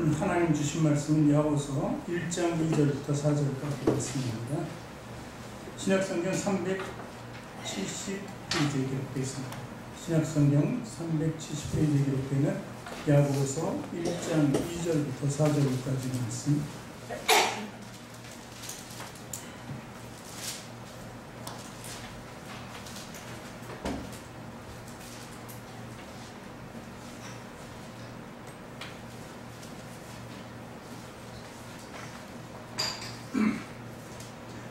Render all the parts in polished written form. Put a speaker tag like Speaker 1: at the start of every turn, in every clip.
Speaker 1: 오늘 하나님 주신 말씀은 야고보서 1장 2절부터 4절까지 말씀입니다. 신약성경 370페이지에 기록되어 있습니다. 신약성경 370페이지에 기록되는 야고보서 1장 2절부터 4절까지 말씀.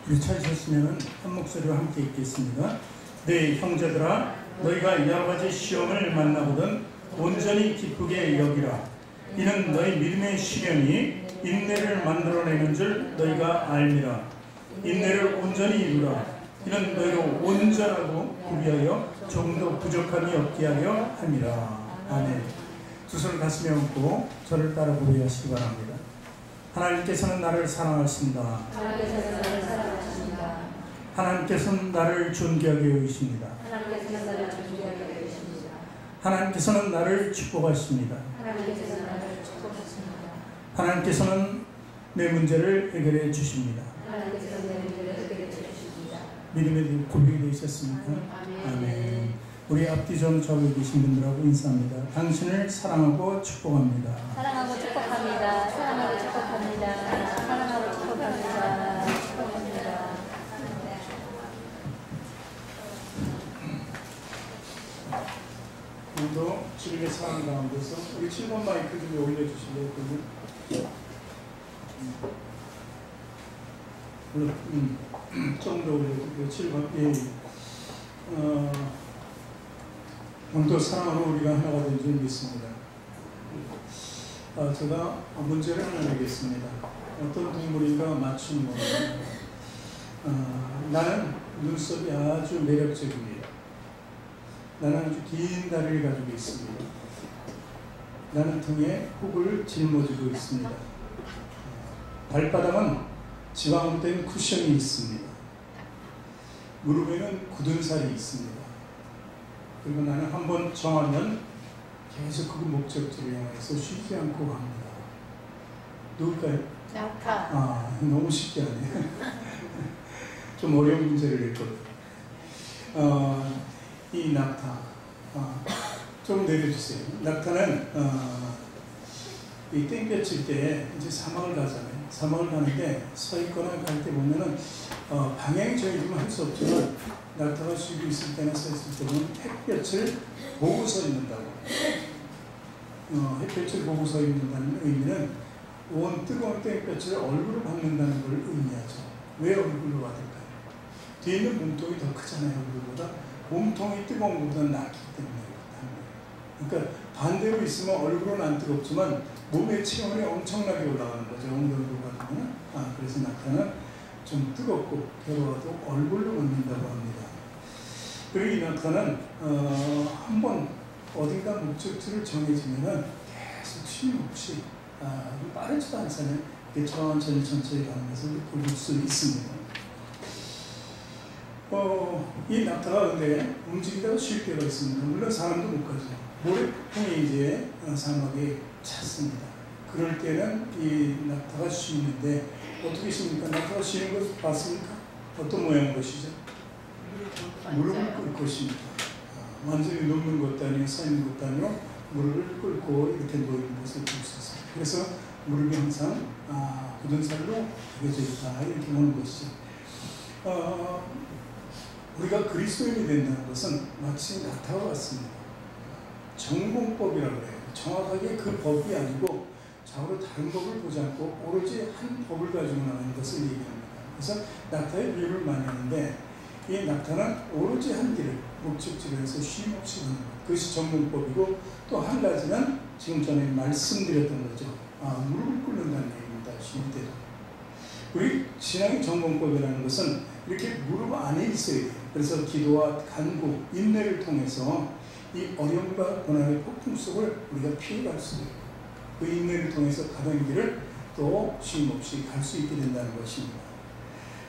Speaker 1: 우리 찾으셨으면 한 목소리로 함께 읽겠습니다. 네, 형제들아, 너희가 여러 가지 시험을 만나거든 온전히 기쁘게 여기라. 이는 너희 믿음의 시련이 인내를 만들어내는 줄 너희가 알미라. 인내를 온전히 이루라. 이는 너희로 온전하고 구비하여 조금도 부족함이 없게 하려 함이라. 아멘. 두 손을 가슴에 얹고 저를 따라 부르시기 바랍니다. 하나님께서는 나를 사랑하신다. 하나님께서는 나를 존귀하게 여기십니다. 하나님께서는 나를 축복하십니다. 하나님께서는 내 문제를 해결해 주십니다. 믿음의 고백이 되셨습니까? 아멘. 우리 앞뒤 좀 좌우에 계신 분들하고 인사합니다. 당신을 사랑하고 축복합니다.
Speaker 2: 사랑하고 축복합니다. 사랑하고 축복합니다. 사랑하고 축복합니다. 축복합니다.
Speaker 1: 오늘도 주님의 사랑 가운데서 우리 7번 마이크 좀 올려주실래요? 좀 더 올려주세요. 7번. 예. 오늘도 사랑으로 우리가 하나가 된 줄 믿습니다. 제가 문제를 하나 내겠습니다. 어떤 동물인가 맞추는 겁니다. 나는 눈썹이 아주 매력적입니다. 나는 아주 긴 다리를 가지고 있습니다. 나는 등에 흙을 짊어지고 있습니다. 발바닥은 지방된 쿠션이 있습니다. 무릎에는 굳은 살이 있습니다. 그리고 나는 한번 정하면 계속 그 목적지를 향해서 쉬지 않고 갑니다. 누굴까요?
Speaker 2: 낙타.
Speaker 1: 너무 쉽지 않아요. 좀 어려운 문제를 냈거든요. 이 낙타. 좀 내려주세요. 낙타는 이 땡볕일 때 이제 사막을 가잖아요. 사막을 가는데 서 있거나 갈 때 보면은 방향이 정해지면 할 수 없지만 낙타가 쉬고 있을 때나 서 있을 때는 햇볕을 보고 서 있는다고. 햇볕을 보고 서 있는다는 의미는 온 뜨거운 땡볕을 얼굴로 받는다는 걸 의미하죠. 왜 얼굴로 받을까요? 뒤에 있는 몸통이 더 크잖아요. 얼굴보다. 몸통이 뜨거운 것보다 낫기 때문에 그러니까 반대로 있으면 얼굴은 안 뜨겁지만 몸의 체온이 엄청나게 올라가는 거죠. 엉덩이로 가면. 그래서 낙타는 좀 뜨겁고 괴로워도 얼굴로 받는다고 합니다. 그리고 이 낙타는 한번 어딘가 목적지를 정해지면은 계속 쉼없이 빠르지도 않잖아요. 천천히 가는 것을 볼 수 있습니다. 이 낙타가 근데 움직이다가 쉴 때가 있습니다. 물론 사람도 못 가죠. 모래폭풍이 이제 사막에 찼습니다. 그럴 때는 이 낙타가 쉬는데 어떻게 쉽니까? 낙타가 쉬는 것을 봤습니까? 어떤 모양의 것이죠? 무릎을 꿇고 쉽니다. 완전히 눕는 것도 아니고 서 있는 것도 아니고 무릎을 꿇고 이렇게 놓이는 것을 볼 수 있습니다. 그래서 무릎이 항상 굳은 살로 베겨져 있다 이렇게 보는 것이죠. 우리가 그리스도인이 된다는 것은 마치 낙타와 같습니다. 정공법이라고 해요. 정확하게 그 법이 아니고 좌우로 다른 법을 보지 않고 오로지 한 법을 가지고 나가는 것을 얘기합니다. 그래서 낙타의 비유를 많이 하는데 이 낙타는 오로지 한 길을 목적지를 해서 쉼없이 가는 것. 그것이 정공법이고 또 한 가지는 지금 전에 말씀드렸던 거죠. 무릎을 꿇는다는 얘기입니다. 쉴 때도. 우리 신앙의 정공법이라는 것은 이렇게 무릎 안에 있어야 돼요. 그래서 기도와 간구, 인내를 통해서 이 어려움과 고난의 폭풍 속을 우리가 피해갈 수 있고 그 인내를 통해서 가던 길을 또 쉼없이 갈 수 있게 된다는 것입니다.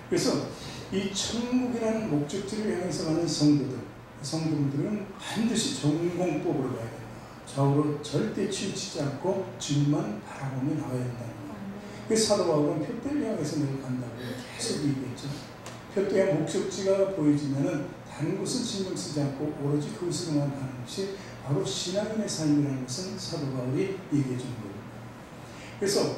Speaker 1: 그래서 이 천국이라는 목적지를 향해서 가는 성도들은 반드시 정공법으로 가야 된다. 좌우로 절대 치우치지 않고 주님만 바라보며 나가야 된다는 거예요. 그래서 사도 바울은 표대를 향해서 내가 간다고 계속 얘기했죠. 표대의 목적지가 보여지면은 다른 곳은 신경 쓰지 않고 오로지 그것으로만 가는 것이 바로 신앙인의 삶이라는 것은 사도 바울이 얘기해 준 거예요. 그래서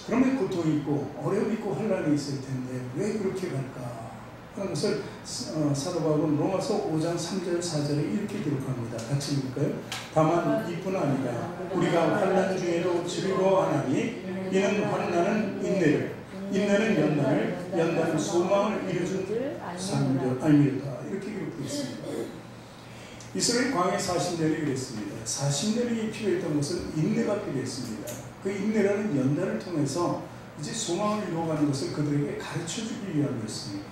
Speaker 1: 그러면 고통이 있고 어려움이 있고 환란이 있을 텐데 왜 그렇게 갈까 하는 것을 사도 바울은 로마서 5장 3절 4절에 이렇게 기록합니다. 같이 읽을까요? 다만 이뿐 아니라 우리가 환난 중에도 즐거워하나니 이는 환난은 인내를, 인내는 연단을, 연단은 소망을 이루는 줄 알미로다. 이렇게 기록되어 있습니다. 이스라엘 광야 40년이 그랬습니다. 40년이 필요했던 것은 인내가 필요했습니다. 그 인내라는 연단을 통해서 이제 소망을 이루어가는 것을 그들에게 가르쳐주기 위함이었습니다.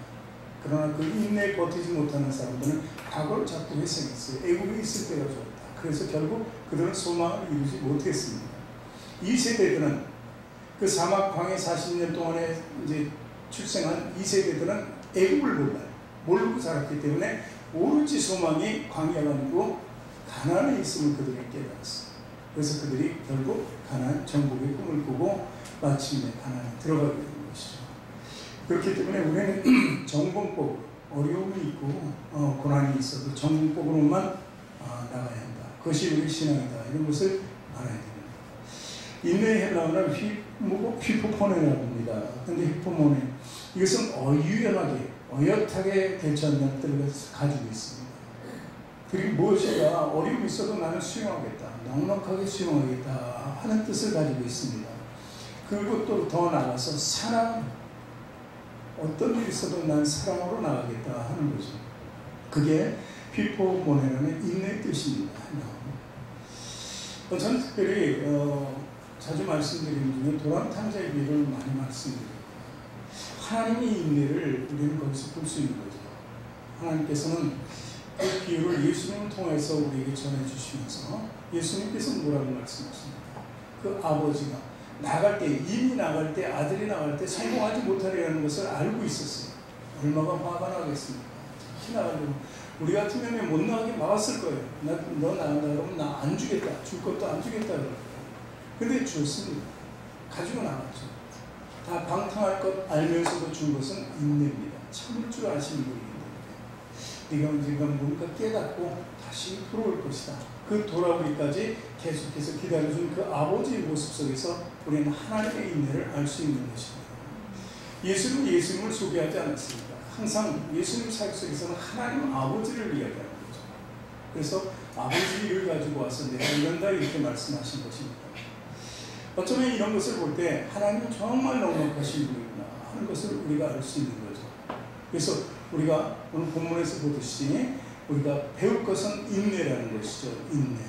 Speaker 1: 그러나 그 인내에 버티지 못하는 사람들은 과거를 자꾸 회상했어요. 애국에 있을 때가 좋았다. 그래서 결국 그들은 소망을 이루지 못했습니다. 이 세대들은 그 사막 광야 40년 동안에 이제 출생한 이 세대들은 애국을 몰라요. 모르고 자랐기 때문에 오로지 소망이 광야가 아니고 가나안에 있음을 그들이 깨달았어요. 그래서 그들이 결국 가나안 정복의 꿈을 꾸고 마침내 가나안에 들어가게 된 것이죠. 그렇기 때문에 우리는 정공법, 어려움이 있고 고난이 있어도 정공법으로만 나가야 한다. 그것이 우리 신앙이다. 이런 것을 알아야 됩니다. 인내의 헬라어는 휘포포네라고 합니다. 그런데 휘포모네 이것은 어유연하게 어엿하게 대처하는 뜻을 가지고 있습니다. 그리고 무엇인가 어려움이 있어도 나는 수용하겠다, 넉넉하게 수용하겠다 하는 뜻을 가지고 있습니다. 그리고 또 더 나아가서 사랑, 어떤 일이 있어도 난 사랑으로 나가겠다 하는 거죠. 그게 휘포모네라는 인내의 뜻입니다. 저는 특별히 자주 말씀드리는 중에 도랑탕자의 비유를 많이 말씀드려요. 하나님의 인내를 우리는 거기서 볼 수 있는 거죠. 하나님께서는 그 비유를 예수님을 통해서 우리에게 전해주시면서 예수님께서 뭐라고 말씀하십니까? 그 아버지가 나갈 때, 이미 나갈 때, 아들이 나갈 때 성공하지 못하리라는 것을 알고 있었어요. 얼마나 화가 나겠습니까? 특히 나가려고 우리 같으면 못 나가게 막았을 거예요. 너 나간다 그러면 나 안 주겠다. 줄 것도 안 주겠다 그럴 거예요. 근데 줬습니다. 가지고 나갔죠. 다 방탕할 것 알면서도 준 것은 인내입니다. 참을 줄 아시는 분이기 때문에 네가 뭔가 깨닫고 다시 돌아올 것이다. 그 돌아오기까지 계속해서 기다려준 그 아버지의 모습 속에서 우리는 하나님의 인내를 알 수 있는 것입니다. 예수는 예수님을 소개하지 않았습니다. 항상 예수님 사역 속에서는 하나님 아버지를 이야기하는 거죠. 그래서 아버지 일을 가지고 와서 내가 이런다 이렇게 말씀하신 것입니다. 어쩌면 이런 것을 볼 때 하나님은 정말 넉넉하신 분이구나 하는 것을 우리가 알 수 있는 거죠. 그래서 우리가 오늘 본문에서 보듯이 우리가 배울 것은 인내라는 것이죠. 인내.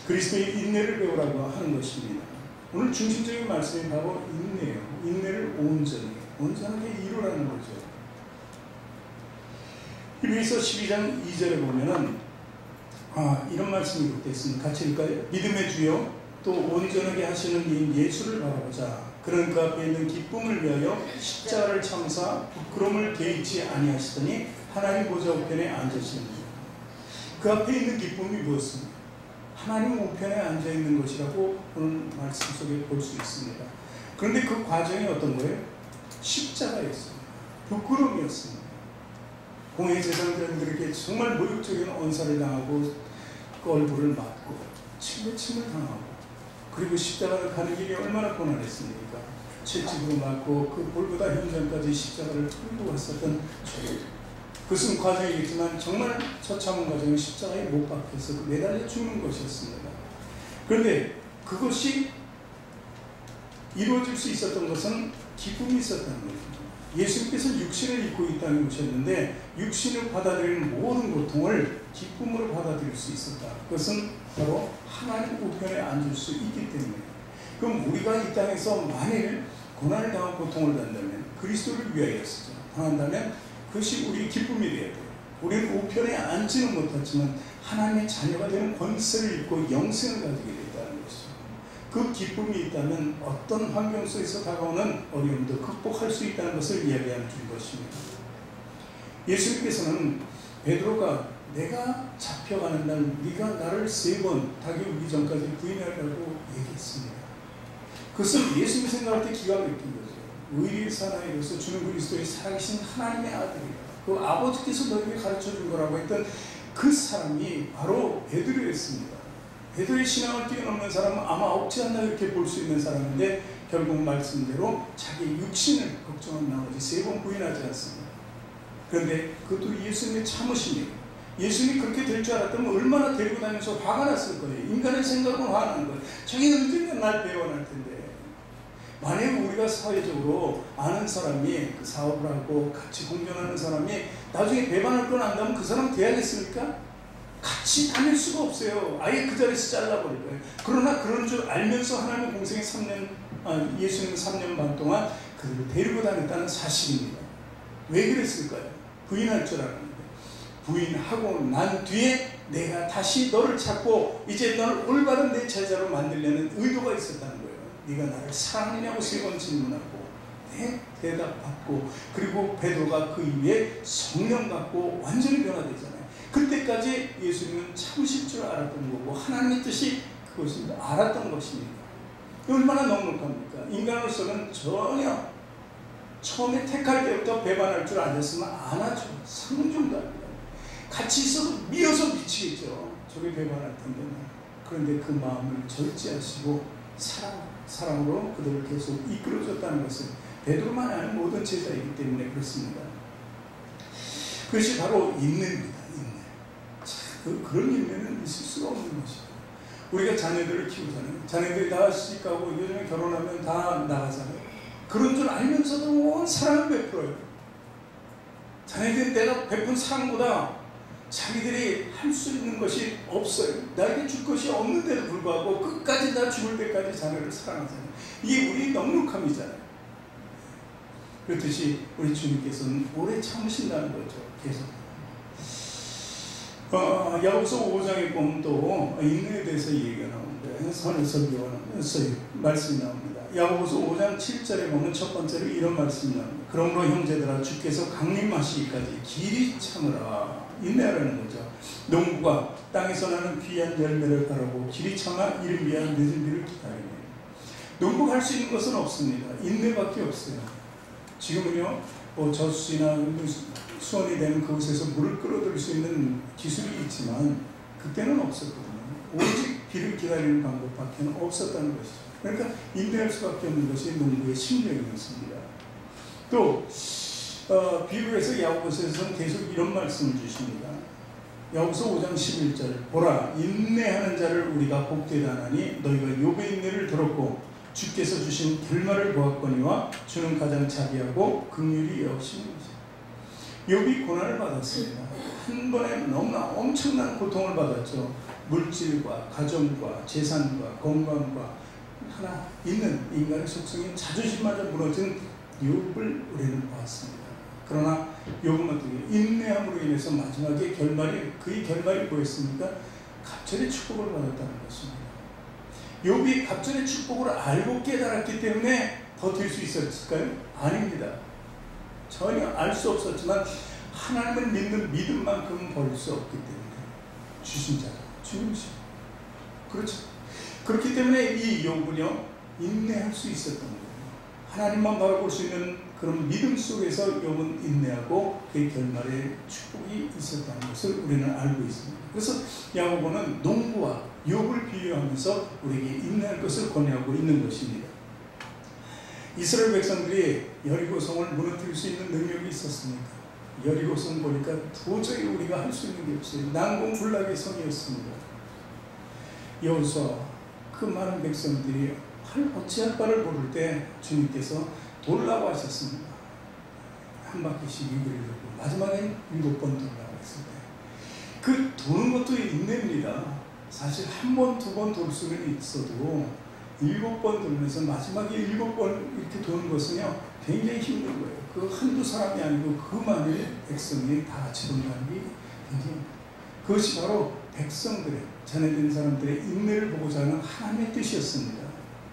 Speaker 1: 그리스도의 인내를 배우라고 하는 것입니다. 오늘 중심적인 말씀이 바로 인내예요. 인내를 온전하게 이루라는 거죠. 히브리서 12장 2절에 보면은 이런 말씀이 그때 있습니다. 같이 읽을까요? 믿음의 주여 또 온전하게 하시는 이인 예수를 바라보자. 그는 그 앞에 있는 기쁨을 위하여 십자가를 참사 부끄러움을 개의치 아니하시더니 하나님 보좌 우편에 앉으시는다. 그 앞에 있는 기쁨이 무엇입니까? 하나님 우편에 앉아 있는 것이라고 오늘 말씀 속에 볼 수 있습니다. 그런데 그 과정이 어떤 거예요? 십자가였습니다. 부끄러움이었습니다. 공회 제사장들에게 정말 모욕적인 언사를 당하고 그 얼굴을 맞고 침을 당하고 그리고 십자가를 가는 길이 얼마나 고난했습니까? 채찍으로 맞고 그 볼보다 현장까지 십자가를 끌고 갔었던 그것은 과정이겠지만 정말 처참한 과정은 십자가에 못 박혀서 매달려 죽는 것이었습니다. 그런데 그것이 이루어질 수 있었던 것은 기쁨이 있었다는 것입니다. 예수님께서 육신을 입고 이 땅에 오셨는데 육신을 받아들이는 모든 고통을 기쁨으로 받아들일 수 있었다. 그것은 바로 하나님 우편에 앉을 수 있기 때문에. 그럼 우리가 이 땅에서 만일 고난을 당하고 고통을 받는다면 그리스도를 위하여서죠. 당한다면 그것이 우리의 기쁨이 되어야 돼요. 우리는 우편에 앉지는 못했지만 하나님의 자녀가 되는 권세를 입고 영생을 가지게 된다는 것이죠. 그 기쁨이 있다면 어떤 환경 속에서 다가오는 어려움도 극복할 수 있다는 것을 이야기하는 것입니다. 예수님께서는 베드로가 내가 잡혀가는 날 네가 나를 3번 닭이 오기 전까지 부인하라고 얘기했습니다. 그것은 예수님 생각할 때 기가 막힌 거죠. 의리의 사나이로서 주는 그리스도의 살아계신 하나님의 아들이라. 그 아버지께서 너에게 가르쳐준 거라고 했던 그 사람이 바로 베드로였습니다. 베드로의 신앙을 뛰어넘는 사람은 아마 없지 않나 이렇게 볼 수 있는 사람인데 결국 말씀대로 자기 육신을 걱정한 나머지 3번 부인하지 않습니다. 그런데 그것도 예수님의 참으심이에요. 예수님이 그렇게 될 줄 알았다면 얼마나 데리고 다니면서 화가 났을 거예요. 인간의 생각은 화나는 거예요. 저기 언젠가 날 배워날 텐데. 만약에 우리가 사회적으로 아는 사람이 그 사업을 하고 같이 공존하는 사람이 나중에 배반할 건 안다면 그 사람 돼야겠습니까? 같이 다닐 수가 없어요. 아예 그 자리에서 잘라버릴 거예요. 그러나 그런 줄 알면서 하나님의 공생에 예수님은 3년 반 동안 그들을 데리고 다녔다는 사실입니다. 왜 그랬을까요? 부인할 줄 알았는데 부인하고 난 뒤에 내가 다시 너를 찾고 이제 너를 올바른 내 제자로 만들려는 의도가 있었다는 거예요. 네가 나를 사랑하느냐고 3번 질문하고 대답받고 그리고 베드로가 그 이후에 성령 받고 완전히 변화되잖아요. 그때까지 예수님은 참으실 줄 알았던 거고 하나님의 뜻이 그것을 알았던 것입니다. 얼마나 넉넉합니까? 인간으로서는 전혀 처음에 택할 때부터 배반할 줄 알았으면 안 하죠. 상종도 합니다. 같이 있어도 미워서 미치겠죠. 저게 배반할 텐데. 그런데 그 마음을 절제하시고 사랑으로 그들을 계속 이끌어줬다는 것은 베드로만 아닌 모든 제자이기 때문에 그렇습니다. 그것이 바로 인내입니다. 그런 인내는 있을 수가 없는 것이죠. 우리가 자녀들을 키우잖아요. 자녀들이 다 시집가고 요즘에 결혼하면 다 나가잖아요. 그런 줄 알면서도 사랑을 베풀어요. 자녀들이 내가 베푼 사랑보다 자기들이 할 수 있는 것이 없어요. 나에게 줄 것이 없는데도 불구하고 끝까지 나 죽을 때까지 자녀를 사랑하잖아요. 이게 우리의 넉넉함이잖아요. 그렇듯이 우리 주님께서는 오래 참으신다는 거죠. 계속. 야고보서 5장에 보면 또 인내에 대해서 얘기가 나오는데 선을 설교하면서 말씀이 나옵니다. 야고보서 5장 7절에 보면 첫 번째로 이런 말씀이 나옵니다. 그러므로 형제들아 주께서 강림하시기까지 길이 참으라. 인내하라는 거죠. 농부가 땅에서 나는 귀한 열매를 바라고 길이 참아 이를 위한 늦은 비를 기다리네. 농부가 할 수 있는 것은 없습니다. 인내밖에 없어요. 지금은요 저수지나 수원이 되는 그곳에서 물을 끌어들일 수 있는 기술이 있지만 그때는 없었거든요. 오직 비를 기다리는 방법밖에 없었다는 것이죠. 그러니까 인내할 수밖에 없는 것이 농부의 심령이었습니다. 또 비유에서 야고보서에서는 계속 이런 말씀을 주십니다. 야고보서 5장 11절 보라 인내하는 자를 우리가 복되다 하나니 너희가 욥의 인내를 들었고 주께서 주신 결말을 보았거니와 주는 가장 자비하고 긍휼이 여기시는 것이다. 욥이 고난을 받았습니다. 한 번에 너무나 엄청난 고통을 받았죠. 물질과 가정과 재산과 건강과 하나 있는 인간의 속성인 자존심마저 무너진 욥을 우리는 보았습니다. 그러나 욥은 어떻게 인내함으로 인해서 마지막에 그의 결말이 뭐였습니까? 갑절의 축복을 받았다는 것입니다. 욥이 갑절의 축복을 알고 깨달았기 때문에 버틸 수 있었을까요? 아닙니다. 전혀 알 수 없었지만 하나님을 믿는 믿음만큼은 버릴 수 없기 때문에 주신 자가 주님이시죠. 그렇죠. 그렇기 때문에 이 욥은요 인내할 수 있었던 거예요. 하나님만 바라볼 수 있는 그런 믿음 속에서 욥은 인내하고 그의 결말에 축복이 있었다는 것을 우리는 알고 있습니다. 그래서 야고보는 농부와 욥을 비유하면서 우리에게 인내할 것을 권유하고 있는 것입니다. 이스라엘 백성들이 여리고성을 무너뜨릴 수 있는 능력이 있었습니까? 여리고성 보니까 도저히 우리가 할 수 있는 게 없어요. 난공불락의 성이었습니다. 여호수아 그 많은 백성들이 어찌할 바를 모를 때 주님께서 돌라고 하셨습니다. 한 바퀴씩 이기를 돌고 마지막엔 7번 돌라고 했을 때 그 도는 것도 인내입니다. 사실 한 번, 2번 돌 수는 있어도 7번 돌면서 마지막에 7번 이렇게 도는 것은요 굉장히 힘든 거예요. 그 한두 사람이 아니고 그 많은 백성이 다 같이 돈다는 게 굉장히 그것이 바로 백성들의 자녀된 사람들의 인내를 보고자 하는 하나님의 뜻이었습니다.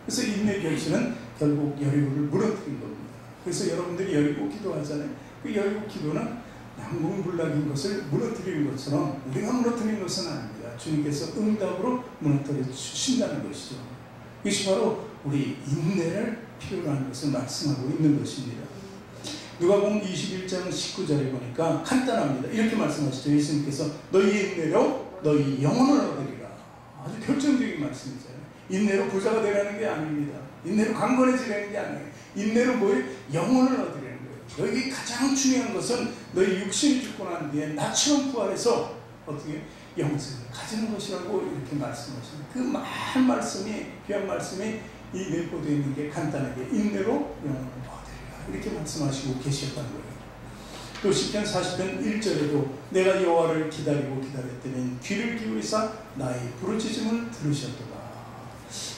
Speaker 1: 그래서 인내 결실은 결국 여리고를 무너뜨린 겁니다. 그래서 여러분들이 여리고 기도하잖아요. 그 여리고 기도는 양궁불락인 것을 무너뜨리는 것처럼 우리가 무너뜨리는 것은 아닙니다. 주님께서 응답으로 무너뜨려 주신다는 것이죠. 이것이 바로 우리 인내를 필요로 하는 것을 말씀하고 있는 것입니다. 누가복음 21장 19절에 보니까 간단합니다. 이렇게 말씀하시죠. 예수님께서 너희의 인내로 너희 영혼을 얻으리라. 아주 결정적인 말씀이잖아요. 인내로 부자가 되라는 게 아닙니다. 인내로 강건해지라는 게 아니에요. 인내로 뭐예요? 영혼을 얻으라는 거예요. 너희에게 가장 중요한 것은 너희 육신이 죽고 난 뒤에 나처럼 부활해서 어떻게 영생을 가지는 것이라고 이렇게 말씀하십니다. 그 많은 말씀이, 귀한 말씀이 이 내포되어 있는 게 간단하게 인내로 영혼을 얻으리라 이렇게 말씀하시고 계셨다는 거예요. 또 시편 40편 1절에도 내가 여호와를 기다리고 기다렸더니 귀를 기울이사 나의 부르짖음을 들으셨도다.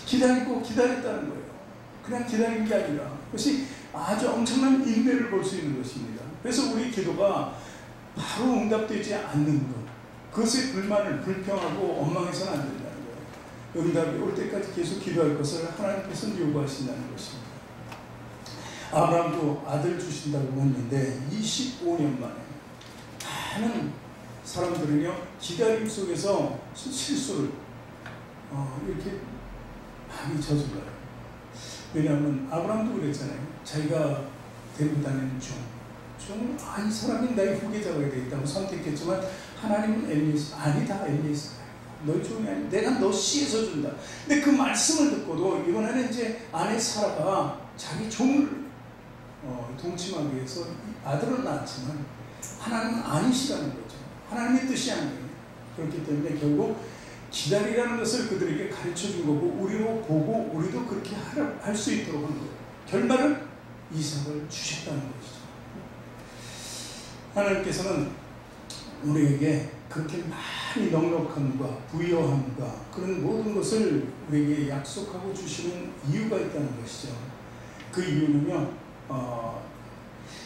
Speaker 1: 기다리고 기다렸다는 거예요. 그냥 기다린 게 아니라 그것이 아주 엄청난 인내를 볼 수 있는 것입니다. 그래서 우리 기도가 바로 응답되지 않는 것, 그것에 불만을 불평하고 원망해서는 안 된다는 거예요. 응답이 올 때까지 계속 기도할 것을 하나님께서는 요구하신다는 것입니다. 아브라함도 아들 주신다고 했는데 25년 만에 많은 사람들은요 기다림 속에서 실수를 이렇게 많이 저질러요. 왜냐하면 아브라함도 그랬잖아요. 자기가 데리고 다니는 이 사람이 나의 후계자가 되겠다고 선택했지만 하나님은 엘리에서 아니다. 엘리에서 너희 종이 아니야. 내가 너 씨에서 준다. 근데 그 말씀을 듣고도 이번에는 이제 아내 사라가 자기 종을 동침하기 위해서 아들을 낳았지만 하나님은 아니시라는 거죠. 하나님의 뜻이 아니에요. 그렇기 때문에 결국 기다리라는 것을 그들에게 가르쳐 준 거고 우리로 보고 우리도 그렇게 할 수 있도록 한 거예요. 결말은 이삭을 주셨다는 것이죠. 하나님께서는 우리에게 그렇게 많이 넉넉함과 부여함과 그런 모든 것을 우리에게 약속하고 주시는 이유가 있다는 것이죠. 그 이유는요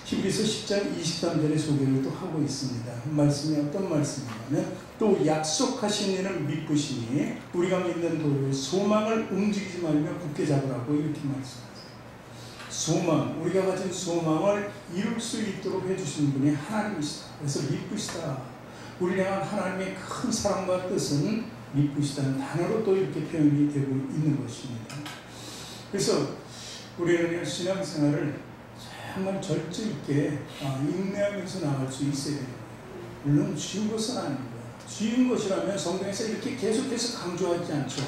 Speaker 1: 히브리서 10장 23절의 소개를 또 하고 있습니다. 그 말씀이 어떤 말씀이냐면 또 약속하신 이는 미쁘시니 우리가 믿는 도를 소망을 움직이지 말며 굳게 잡으라고 이렇게 말씀하세요. 소망, 우리가 가진 소망을 이룰 수 있도록 해주시는 분이 하나님이시다. 그래서 미쁘시다. 우리를 향한 하나님의 큰 사랑과 뜻은 미쁘시다는 단어로 또 이렇게 표현이 되고 있는 것입니다. 그래서 우리는 신앙생활을 정말 절제 있게 인내하면서 나갈 수 있어야 돼요. 물론 쉬운 것은 아닙니다. 쉬운 것이라면 성경에서 이렇게 계속해서 강조하지 않죠.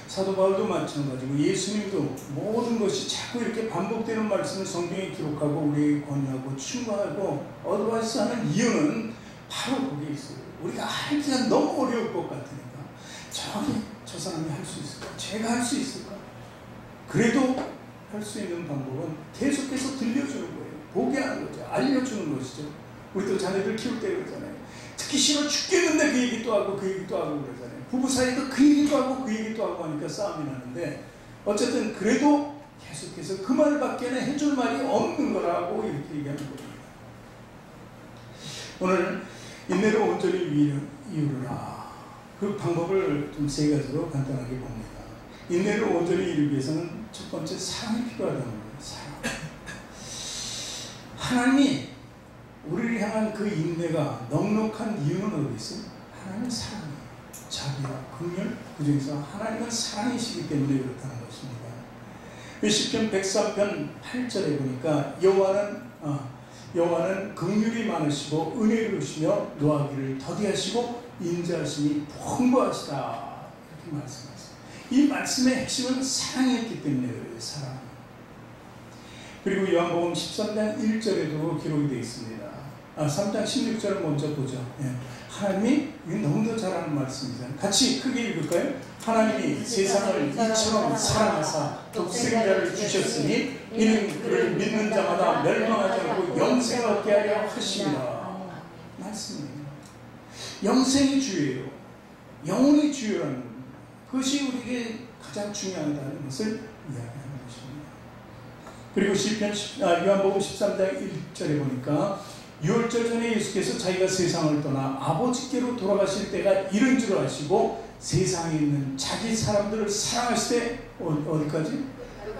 Speaker 1: 사도 바울도 마찬가지고 예수님도 모든 것이 자꾸 이렇게 반복되는 말씀을 성경에 기록하고 우리에게 권유하고 충고하고 어드바이스하는 이유는 바로 거기에 있어요. 우리가 하기가 너무 어려울 것 같으니까 저 사람이 할 수 있을까? 제가 할 수 있을까? 그래도 할 수 있는 방법은 계속해서 들려주는 거예요. 보게 하는 거죠. 알려주는 것이죠. 우리도 자녀들 키울 때 그러잖아요. 듣기 싫어 죽겠는데 그 얘기 또 하고 그 얘기 또 하고 그러잖아요. 부부 사이도 그 얘기도 하고 그 얘기도 하고 하니까 싸움이 나는데 어쨌든 그래도 계속해서 그 말밖에는 해줄 말이 없는 거라고 이렇게 얘기하는 겁니다. 오늘 인내로 온전히 이루라. 그 방법을 좀 세 가지로 간단하게 봅니다. 인내를 온전히 이루기 위해서는 첫 번째 사랑이 필요하다는 거예요. 사랑. 하나님이 우리를 향한 그 인내가 넉넉한 이유는 어디 있어요? 하나님은 사랑이에요. 자비와 긍휼, 그 중에서 하나님은 사랑이시기 때문에 그렇다는 것입니다. 시편 103편 8절에 보니까 여호와는 긍휼이 많으시고 은혜로우시며 노하기를 더디하시고 인자하심이 풍부하시다 이렇게 말씀하세요. 이 말씀의 핵심은 사랑이었기 때문에 그래요. 사랑. 그리고 요한복음 13장 1절에도 기록이 되어 있습니다. 3장 16절을 먼저 보죠. 하나님이 너무도 잘하는 말씀이잖아요. 같이 크게 읽을까요? 하나님이 세상을 이처럼 사랑하사 독생자를 주셨으니 이는 그를 믿는 자마다 멸망하지 않고 영생을 얻게 하려 하십니다. 말씀이에요. 영생이 주예요. 영혼이 주요라는 겁니다. 그것이 우리에게 가장 중요하다는 것을 이야기하는 것입니다. 그리고 요한복음 13장 1절에 보니까 6월절 전에 예수께서 자기가 세상을 떠나 아버지께로 돌아가실 때가 이른 줄 아시고 세상에 있는 자기 사람들을 사랑하실 때 어디까지?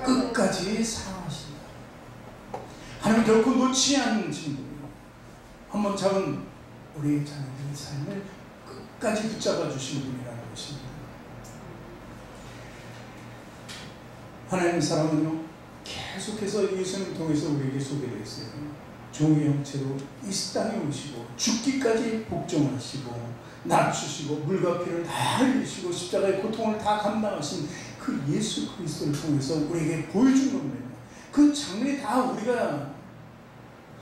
Speaker 1: 끝까지 사랑하신다. 하나님 결코 놓지 않는 친구예요. 한번 잡은 우리 자녀들의 삶을 끝까지 붙잡아 주시는 분이라는 것입니다. 하나님의 사랑은요, 계속해서 예수님 통해서 우리에게 소개되어 있어요. 종의 형체로 이 땅에 오시고 죽기까지 복종하시고 낮추시고 물과 피를 다 흘리시고 십자가의 고통을 다 감당하신 그 예수 그리스도를 통해서 우리에게 보여준 겁니다. 그 장면이 다 우리가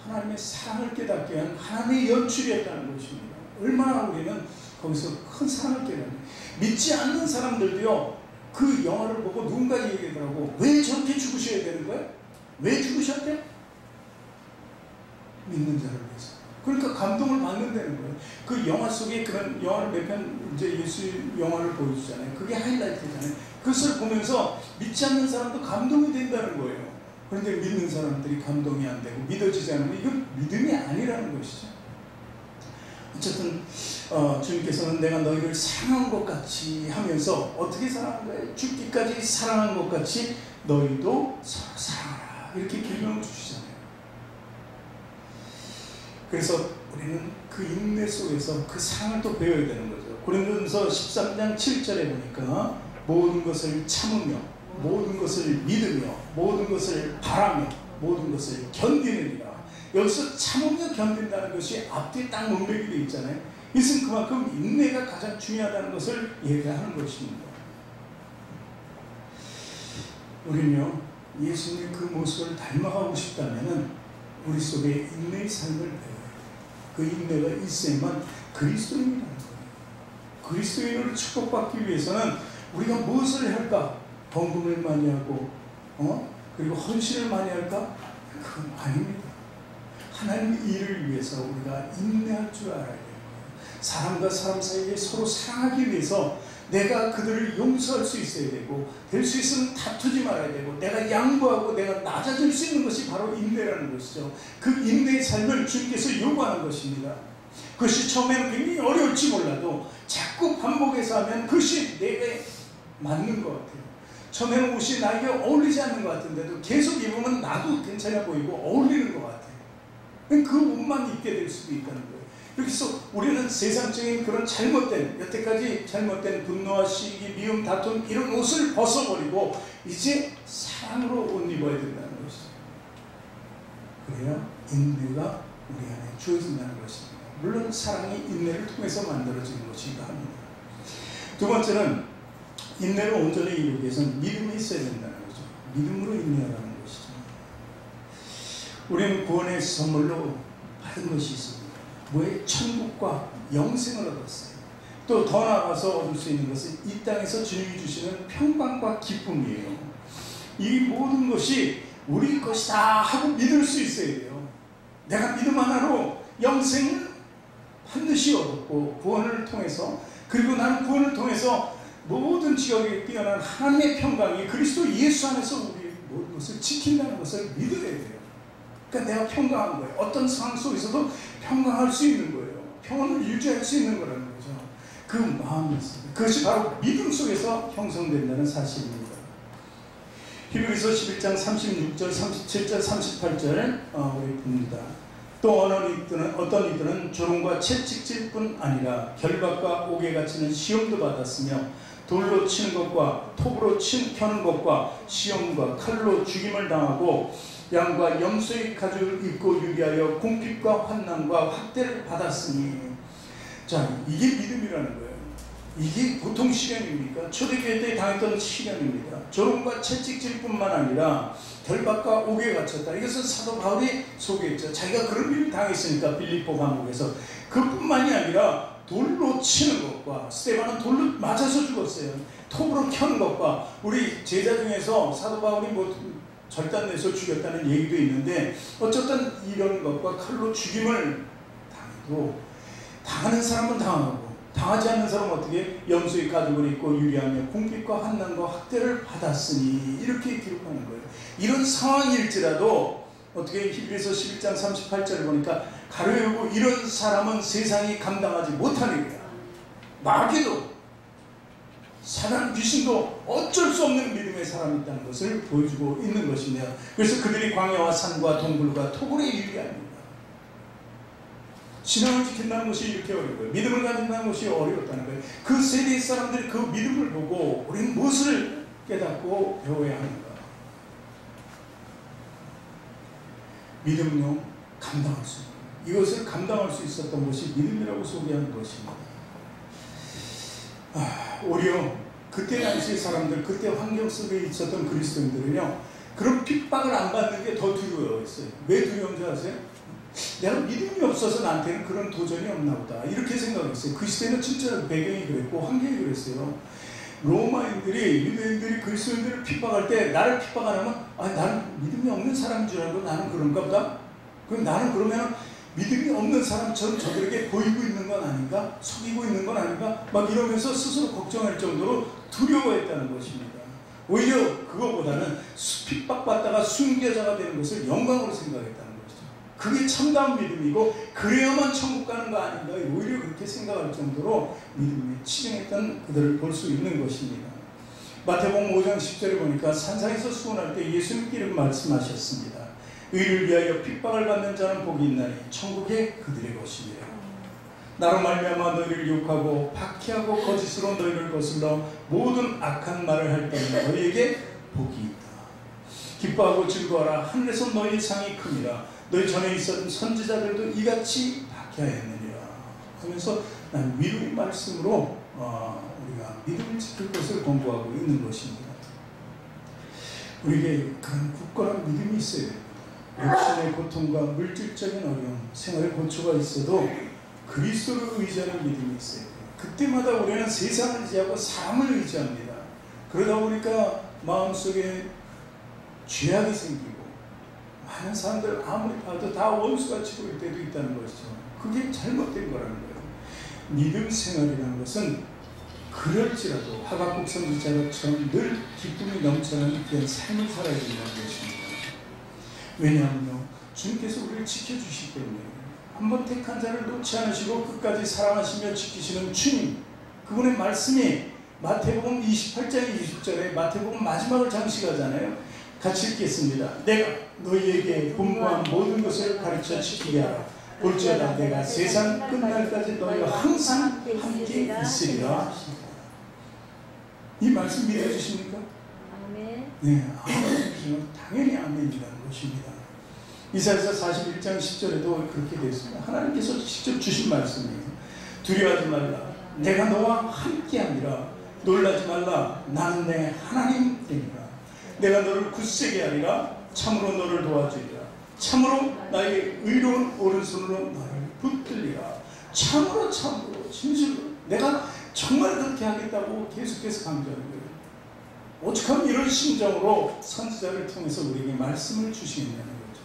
Speaker 1: 하나님의 사랑을 깨닫게 한 하나님의 연출이었다는 것입니다. 얼마나 우리는 거기서 큰 사랑을 깨닫는, 믿지 않는 사람들도요, 그 영화를 보고 누군가 얘기하더라고. 왜 저렇게 죽으셔야 되는 거예요? 왜 죽으셨대? 믿는 자를 위해서. 그러니까 감동을 받는다는 거예요. 그 영화 속에 그런 영화를 몇 편 이제 예수 영화를 보여주잖아요. 그게 하이라이트잖아요. 그것을 보면서 믿지 않는 사람도 감동이 된다는 거예요. 그런데 믿는 사람들이 감동이 안 되고 믿어지지 않으면 이건 믿음이 아니라는 것이죠. 어쨌든 주님께서는 내가 너희를 사랑한 것 같이 하면서 어떻게 사랑한 거예요? 죽기까지 사랑한 것 같이 너희도 서로 사랑하라, 이렇게 계명을 주시잖아요. 그래서 우리는 그 인내 속에서 그 사랑을 또 배워야 되는 거죠. 고린도전서 13장 7절에 보니까 모든 것을 참으며 모든 것을 믿으며 모든 것을 바라며 모든 것을 견디느니라. 여기서 참으며 견딘다는 것이 앞뒤에 딱 문맥이 되어 있잖아요. 이것은 그만큼 인내가 가장 중요하다는 것을 얘기하는 것입니다. 우리는요, 예수님의 그 모습을 닮아가고 싶다면 우리 속에 인내의 삶을 배워요. 그 인내가 있어야만 그리스도인이라는 거예요. 그리스도인으로 축복받기 위해서는 우리가 무엇을 할까? 헌금을 많이 하고 그리고 헌신을 많이 할까? 그건 아닙니다. 하나님의 일을 위해서 우리가 인내할 줄 알아야 돼요. 사람과 사람 사이에 서로 사랑하기 위해서 내가 그들을 용서할 수 있어야 되고, 될 수 있으면 다투지 말아야 되고, 내가 양보하고 내가 낮아질 수 있는 것이 바로 인내라는 것이죠. 그 인내의 삶을 주님께서 요구하는 것입니다. 그것이 처음에는 굉장히 어려울지 몰라도 자꾸 반복해서 하면 그것이 내게 맞는 것 같아요. 처음에는 옷이 나에게 어울리지 않는 것 같은데도 계속 입으면 나도 괜찮아 보이고 어울리는 것 같아요. 그 옷만 입게 될 수도 있다는 거예요. 이렇게 해서 우리는 세상적인 그런 잘못된, 여태까지 잘못된 분노와 시기, 미움, 다툼 이런 옷을 벗어버리고 이제 사랑으로 옷 입어야 된다는 것이죠. 그래야 인내가 우리 안에 주어진다는 것입니다. 물론 사랑이 인내를 통해서 만들어지는 것이기도 합니다. 두 번째는 인내를 온전히 이루기 위해서는 믿음이 있어야 된다는 거죠. 믿음으로 인내하라는 것이죠. 우리는 구원의 선물로 받은 것이 있습니다. 뭐에 천국과 영생을 얻었어요. 또 더 나아가서 얻을 수 있는 것은 이 땅에서 주님이 주시는 평강과 기쁨이에요. 이 모든 것이 우리 것이다 하고 믿을 수 있어야 돼요. 내가 믿음 하나로 영생을 반드시 얻었고, 구원을 통해서, 그리고 나는 구원을 통해서 모든 지역에 뛰어난 하나님의 평강이 그리스도 예수 안에서 우리 모든 것을 지킨다는 것을 믿어야 돼요. 그러니까 내가 평강한 거예요. 어떤 상황 속에서도 평강할 수 있는 거예요. 평온을 유지할 수 있는 거라는 거죠. 그 마음이 있습니다. 그것이 바로 믿음 속에서 형성된다는 사실입니다. 히브리서 11장 36절, 37절, 38절 우리 봅니다. 또 어떤 이들은 조롱과 채찍질 뿐 아니라 결박과 옥에 갇히는 시험도 받았으며 돌로 치는 것과 톱으로 펴는 것과 시험과 칼로 죽임을 당하고 양과 염소의 가죽을 입고 유리하여 궁핍과 환난과 학대를 받았으니, 자, 이게 믿음이라는 거예요. 이게 보통 시련입니까? 초대교회 때 당했던 시련입니다. 조롱과 채찍질뿐만 아니라 결박과 옥에 갇혔다. 이것은 사도 바울이 소개했죠. 자기가 그런 일을 당했으니까 빌립보 감옥에서. 그뿐만이 아니라 돌로 치는 것과, 스데반은 돌로 맞아서 죽었어요. 톱으로 켜는 것과, 우리 제자 중에서 사도 바울이 절단내서 죽였다는 얘기도 있는데, 어쨌든 이런 것과 칼로 죽임을 당해도 당하는 사람은 당하고 당하지 않는 사람은 어떻게 염소의 가죽을 입고 유리하며 궁핍과 환난과 학대를 받았으니, 이렇게 기록하는 거예요. 이런 상황일지라도 어떻게 히브리서 11장 38절을 보니까 가로 열고 이런 사람은 세상이 감당하지 못하니까, 마귀도 사단 귀신도 어쩔 수 없는 믿음의 사람이 있다는 것을 보여주고 있는 것입니다. 그래서 그들이 광야와 산과 동굴과 토굴에 유리합니다. 신앙을 지킨다는 것이 이렇게 어려운 거예요. 믿음을 가진다는 것이 어려웠다는 거예요. 그 세대의 사람들이 그 믿음을 보고 우리는 무엇을 깨닫고 배워야 하는가? 믿음으로 감당할 수 있는, 이것을 감당할 수 있었던 것이 믿음이라고 소개하는 것입니다. 오히려 그때 당시의 사람들, 그때 환경 속에 있었던 그리스도인들은요, 그런 핍박을 안 받는 게 더 두려워했어요. 왜 두려운 줄 아세요? 내가 믿음이 없어서 나한테는 그런 도전이 없나 보다, 이렇게 생각했어요. 그 시대는 진짜 배경이 그랬고 환경이 그랬어요. 로마인들이, 유대인들이 그리스도인들을 핍박할 때 나를 핍박 안 하면 나는 믿음이 없는 사람인 줄 알고 나는 그런가 보다? 그럼 나는 그러면 믿음이 없는 사람처럼 저들에게 보이고 있는 건 아닌가? 속이고 있는 건 아닌가? 막 이러면서 스스로 걱정할 정도로 두려워했다는 것입니다. 오히려 그것보다는 핍박받다가 순교자가 되는 것을 영광으로 생각했다는 것이죠. 그게 참다운 믿음이고 그래야만 천국 가는 거 아닌가? 오히려 그렇게 생각할 정도로 믿음에 치중했던 그들을 볼 수 있는 것입니다. 마태복음 5장 10절에 보니까 산상에서 수원할 때 예수님께서 말씀하셨습니다. 의를 위하여 핍박을 받는 자는 복이 있나니 천국에 그들의 것이니라. 나로 말미암아 너희를 욕하고 박해하고 거짓으로 너희를 거슬러 모든 악한 말을 할 때는 너희에게 복이 있다. 기뻐하고 즐거워라. 하늘에서 너희의 상이 큽니다. 너희 전에 있었던 선지자들도 이같이 박해하였느니라 하면서 난 위로의 말씀으로 우리가 믿음을 지킬 것을 공부하고 있는 것입니다. 우리에게 그런 굳건한 믿음이 있어야 됩니다. 육신의 고통과 물질적인 어려움, 생활의 고초가 있어도 그리스도를 의지하는 믿음이 있어요. 그때마다 우리는 세상을 의지하고 사람을 의지합니다. 그러다 보니까 마음속에 죄악이 생기고 많은 사람들 아무리 봐도 다 원수같이 보일 때도 있다는 것이죠. 그게 잘못된 거라는 거예요. 믿음 생활이라는 것은 그럴지라도 하박국 선지자처럼 늘 기쁨이 넘쳐나는 그런 삶을 살아야 된다는 것입니다. 왜냐하면요, 주님께서 우리를 지켜주시기 때문에 한번 택한 자를 놓지 않으시고 끝까지 사랑하시며 지키시는 주님, 그분의 말씀이 마태복음 28장 20절에 마태복음 마지막을 장식하잖아요. 같이 읽겠습니다. 내가 너희에게 분부한 모든 것을 가르쳐 지키게 하라. 볼지어다 내가 세상 끝날까지 너희와 항상 함께 있으리라. 이 말씀 믿어주십니까?
Speaker 2: 아멘.
Speaker 1: 네, 아멘. 당연히 아멘이라는 것입니다. 이사야서 41장 10절에도 그렇게 되어 있습니다. 하나님께서 직접 주신 말씀이에요. 두려워하지 말라. 내가 너와 함께하니라. 놀라지 말라. 나는 내 하나님이니라. 내가 너를 굳세게 하리라. 참으로 너를 도와주리라. 참으로 나의 의로운 오른손으로 너를 붙들리라. 참으로 진실로 내가 정말 그렇게 하겠다고 계속해서 강조하는 거예요. 오죽하면 이런 심정으로 선지자를 통해서 우리에게 말씀을 주시겠냐는 거죠.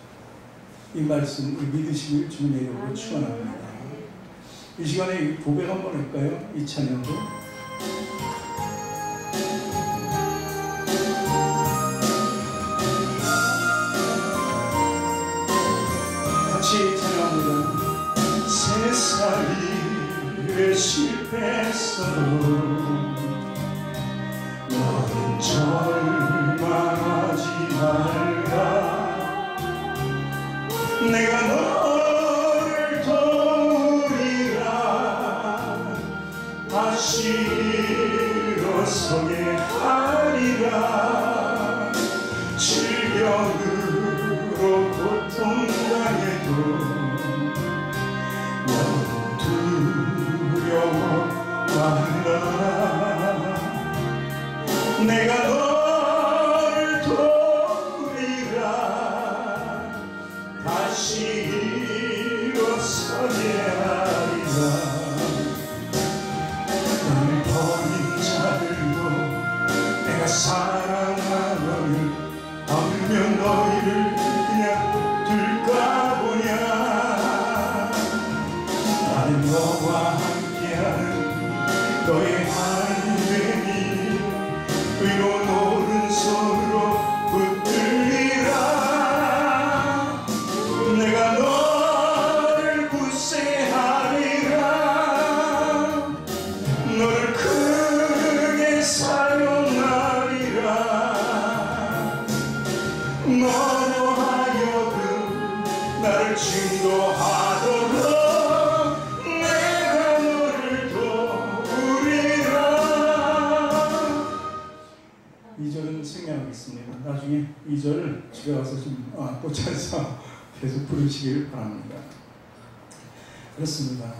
Speaker 1: 이 말씀 우리 믿으시길 주님의 이름으로 축원합니다. 이 시간에 고백 한번 할까요? 이 찬양도 같이 찬양합니다. 세상이 실패했어도 너는 절망하지 말라. 내가 너를 도우리라. 다시 일어서게 하리라. 질병으로 고통당해도 너는 두려워 말라. 내가 너를 도우리라. 다시 일어서게 하리라. 나를 버린 자들도 내가 사랑하노니 아니면 너희를 그냥 둘까 보냐. 나는 너와 함께하는 너의 하나님이 의로운 오른손으로 붙들리라. 내가 너를 굳세게 하리라. 너를 크게 사용하리라. 너로 하여금 나를 증거하도록 나중에 2절 집에 가서 좀 또 찬사 계속 부르시길 바랍니다. 그렇습니다.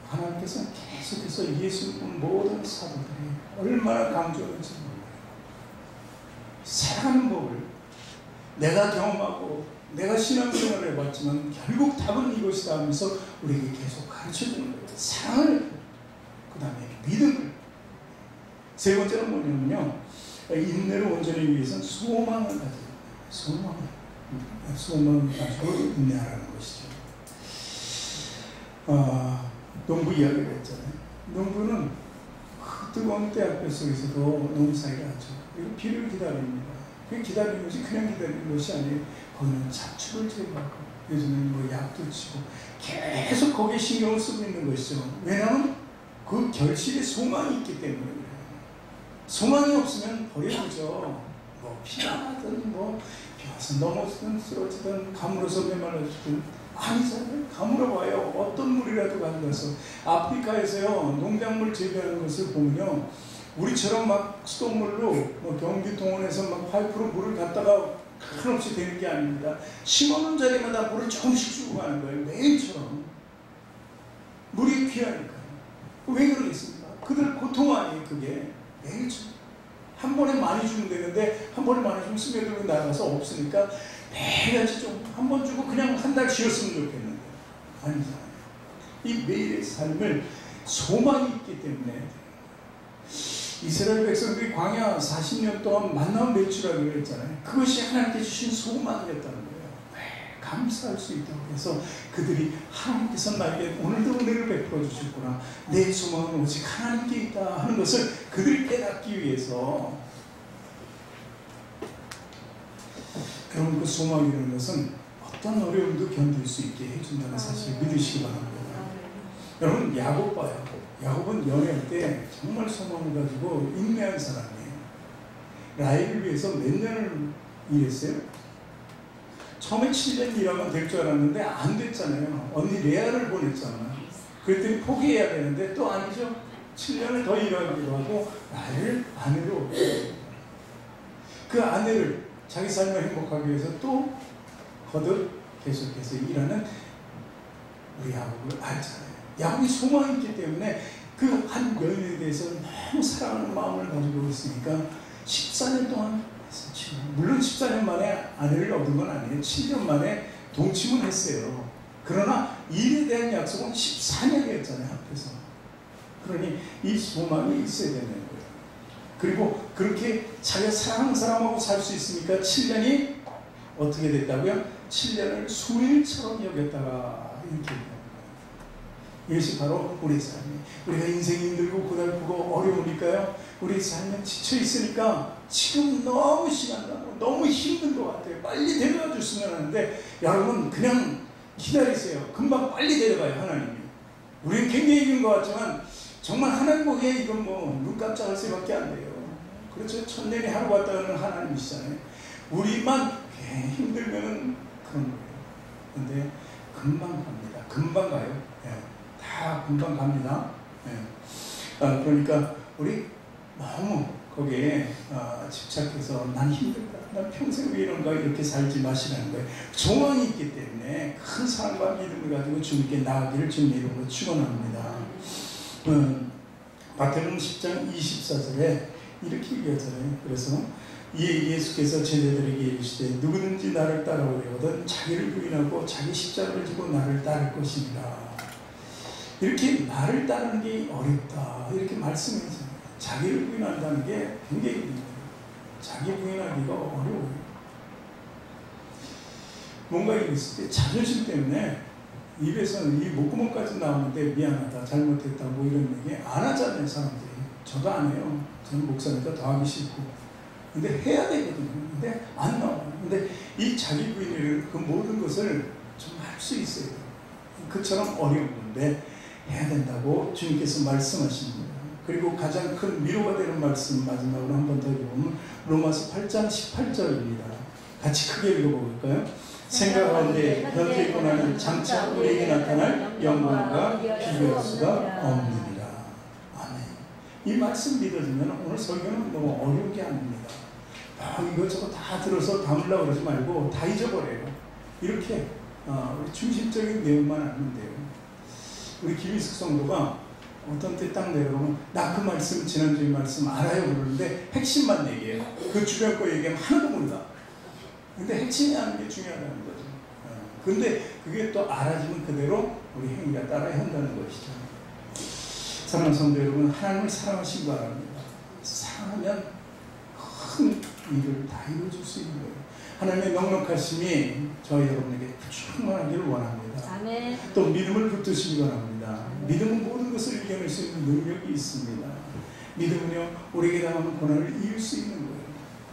Speaker 1: 하나님께서는 계속해서 예수 믿는 모든 사도들이 얼마나 강조하는지 몰라요. 사랑하는 법을 내가 경험하고 내가 신앙생활을 해봤지만 결국 답은 이것이다 하면서 우리에게 계속 가르쳐주는 거예요. 사랑을, 그 다음에 믿음을. 세 번째는 뭐냐면요, 인내를 온전히 위해서는 소망을 가지고, 소망을 가지고 인내하라는 것이죠. 농부 이야기를 했잖아요. 농부는 그 뜨거운 때학교 속에서도 농사일을 하죠. 그리고 비를 기다립니다. 그 기다리는 것이 그냥 기다리는 것이 아니에요. 거기는 잡초를 제거하고 요즘은 뭐 약도 치고 계속 거기에 신경을 쓰고 있는 것이죠. 왜냐하면 그 결실에 소망이 있기 때문에 그래요. 소망이 없으면 버려지죠. 뭐 피가 나든 뭐 비와서 넘어지든 쓰러지든 가물어서 메말라지든 아니잖아요. 가물어봐요. 어떤 물이라도 가져가서 아프리카에서요 농작물 재배하는 것을 보면요, 우리처럼 막 수돗물로 뭐 경기동원에서 막 파이프로 물을 갖다가 한없이 되는 게 아닙니다. 심어놓은 자리마다 물을 조금씩 주고 가는 거예요. 매일처럼. 물이 귀하니까요. 왜 그러겠습니까? 그들 고통 아니에요. 그게 매일처럼. 한 번에 많이 주면 되는데 한 번에 많이 주면 스며들고 나가서 없으니까 매일같이 좀 한 번 주고 그냥 한 달 쉬었으면 좋겠는데 아니잖아요. 이 매일의 삶을 소망이 있기 때문에 이스라엘 백성들이 광야 40년 동안 만나 매출하기로 했잖아요. 그것이 하나님께 주신 소망이었다는 거예요. 감사할 수 있다고 해서 그들이 하나님께서 나에게 오늘도 은혜를 베풀어 주셨구나, 내 소망은 오직 하나님께 있다 하는 것을 그들이 깨닫기 위해서. 여러분, 그 소망이라는 것은 어떤 어려움도 견딜 수 있게 해준다는 사실을 믿으시기 바랍니다. 여러분, 야곱 봐요. 야곱은 연애할 때 정말 소망을 가지고 인내한 사람이에요. 라헬을 위해서 몇 년을 일했어요? 처음에 7년 일하면 될 줄 알았는데 안 됐잖아요. 언니 레아를 보냈잖아요. 그랬더니 포기해야 되는데 또 아니죠. 7년을 더 일하기로 하고 라헬을 아내로 그 아내를 자기 삶을 행복하기 위해서 또 거듭 계속해서 일하는 우리 야곱을 알잖아요. 야곱이 소망이 있기 때문에 그 한 여인에 대해서 너무 사랑하는 마음을 가지고 있으니까 14년 동안 했었죠. 물론 14년 만에 아내를 얻은 건 아니에요. 7년 만에 동침은 했어요. 그러나 일에 대한 약속은 14년이었잖아요. 앞에서. 그러니 이 소망이 있어야 되는 거예요. 그리고 그렇게 자기가 사랑하는 사람하고 살 수 있으니까 7년이 어떻게 됐다고요? 7년을 수일처럼 여겼다가 이렇게 얘기합니다. 이것이 바로 우리 삶이, 우리가 인생이 힘들고 고달프고 어려우니까요, 우리 삶은 지쳐 있으니까 지금 너무 시간 나고 너무 힘든 것 같아요. 빨리 데려가 줬으면 하는데 여러분 그냥 기다리세요. 금방 빨리 데려가요. 하나님이. 우리는 굉장히 힘든 것 같지만 정말 하나님 보기에 이건 뭐 눈 깜짝할 수밖에 안 돼요. 그렇죠. 천년이 하루 갔다 가는 하나님이시잖아요. 우리만 힘들면은 그런 거예요. 근데 금방 갑니다. 금방 가요. 네. 다 금방 갑니다. 네. 그러니까 우리 너무 거기에 집착해서 난 힘들다, 난 평생 왜 이런가 이렇게 살지 마시라는 거예요. 소망이 있기 때문에 큰 사랑과 믿음을 가지고 주님께 나아가기를 주님의 이름으로 축원합니다. 마태복음 10장 24절에 이렇게 얘기하잖아요. 그래서 예수께서 제자들에게 이르시되 누구든지 나를 따라오려거든 자기를 부인하고 자기 십자가를 지고 나를 따를 것입니다. 이렇게 나를 따르는 게 어렵다 이렇게 말씀해주잖아요. 자기를 부인한다는 게 굉장히 힘들어요. 자기 부인하기가 어려워요. 뭔가 있을 때 자존심 때문에 입에서는 이 목구멍까지 나오는데 미안하다, 잘못했다 뭐 이런 얘기 안 하잖아요. 사람들이. 저도 안 해요. 저는 목사니까 더 하기 싫고. 근데 해야 되거든요. 근데 안 나와요. 근데 이 자기 부인을 그 모든 것을 좀 할 수 있어요. 그처럼 어려운 건데 해야 된다고 주님께서 말씀하십니다. 그리고 가장 큰 위로가 되는 말씀 마지막으로 한 번 더 읽어보면 로마서 8장 18절입니다. 같이 크게 읽어볼까요? 생각 가운데 현재 고난은 장차 우리에게 나타날 영광과 비교할 수가 없느니라. 아멘. 이 말씀 믿어지면 오늘 설교는 너무 어려운 게 아닙니다. 이것저것 다 들어서 담으려고 그러지 말고 다 잊어버려요. 이렇게 중심적인 내용만 알면 돼요. 우리 김희숙 성도가 어떤 때 딱 내려오면 나 그 말씀 지난주에 말씀 알아요 그러는데 핵심만 얘기해요. 그 주변 거 얘기하면 하나도 몰라. 근데 핵심이 아는 게 중요하다는 거죠. 근데 그게 또 알아지면 그대로 우리 행위가 따라야 한다는 것이죠. 사랑하는 성도 여러분, 하나님을 사랑하시기 바랍니다. 사랑하면 큰 일을 다 이루어줄 수 있는 거예요. 하나님의 넉넉하심이 저희 여러분에게 충만하기를 원합니다.
Speaker 2: 아멘.
Speaker 1: 또 믿음을 붙드시기 바랍니다. 믿음은 모든 것을 이겨낼 수 있는 능력이 있습니다. 믿음은요, 우리에게 당하는 고난을 이길 수 있는 거예요.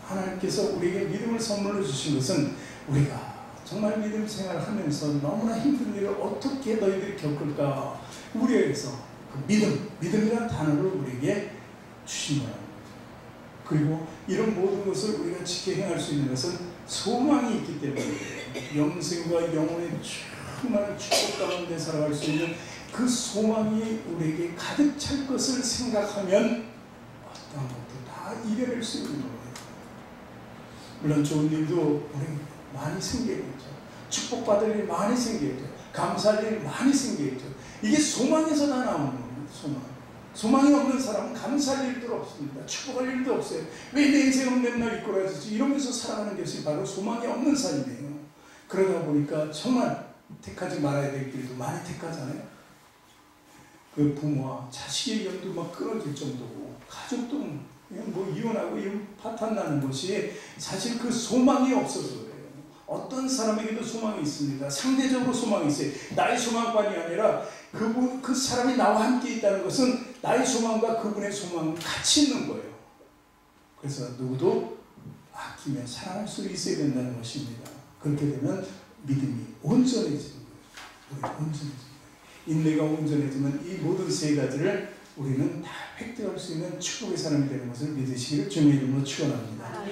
Speaker 1: 하나님께서 우리에게 믿음을 선물로 주신 것은 우리가 정말 믿음 생활하면서 너무나 힘든 일을 어떻게 너희들이 겪을까 우려해서 그 믿음이라는 단어를 우리에게 주신 거예요. 그리고 이런 모든 것을 우리가 지켜 행할 수 있는 것은 소망이 있기 때문에 영생과 영혼의 충만한 축복 가운데 살아갈 수 있는 그 소망이 우리에게 가득 찰 것을 생각하면 어떤 것도 다 이겨낼 수 있는 거예요. 물론 좋은 일도 우리 많이 생기겠죠. 축복받을 일 많이 생기겠죠. 감사할 일 많이 생기겠죠. 이게 소망에서 다 나오는 겁니다. 소망이 없는 사람은 감사할 일도 없습니다. 축복할 일도 없어요. 왜 내 인생은 맨날 이끌어지지? 이러면서 살아가는 것이 바로 소망이 없는 삶이에요. 그러다 보니까 정말 택하지 말아야 될 길도 많이 택하잖아요. 그 부모와 자식의 연도 막 끊어질 정도고, 가족도 그냥 뭐 이혼하고 파탄 나는 것이 사실 그 소망이 없어서 그래요. 어떤 사람에게도 소망이 있습니다. 상대적으로 소망이 있어요. 나의 소망만이 아니라 그 사람이 나와 함께 있다는 것은 나의 소망과 그분의 소망은 같이 있는 거예요. 그래서 누구도 아끼며 사랑할 수 있어야 된다는 것입니다. 그렇게 되면 믿음이 온전해지는 거예요. 우리가 온전해지는 거예요. 인내가 온전해지면 이 모든 세 가지를 우리는 다 획득할 수 있는 축복의 사람이 되는 것을 믿으시기를 주님의 이름으로 축원합니다.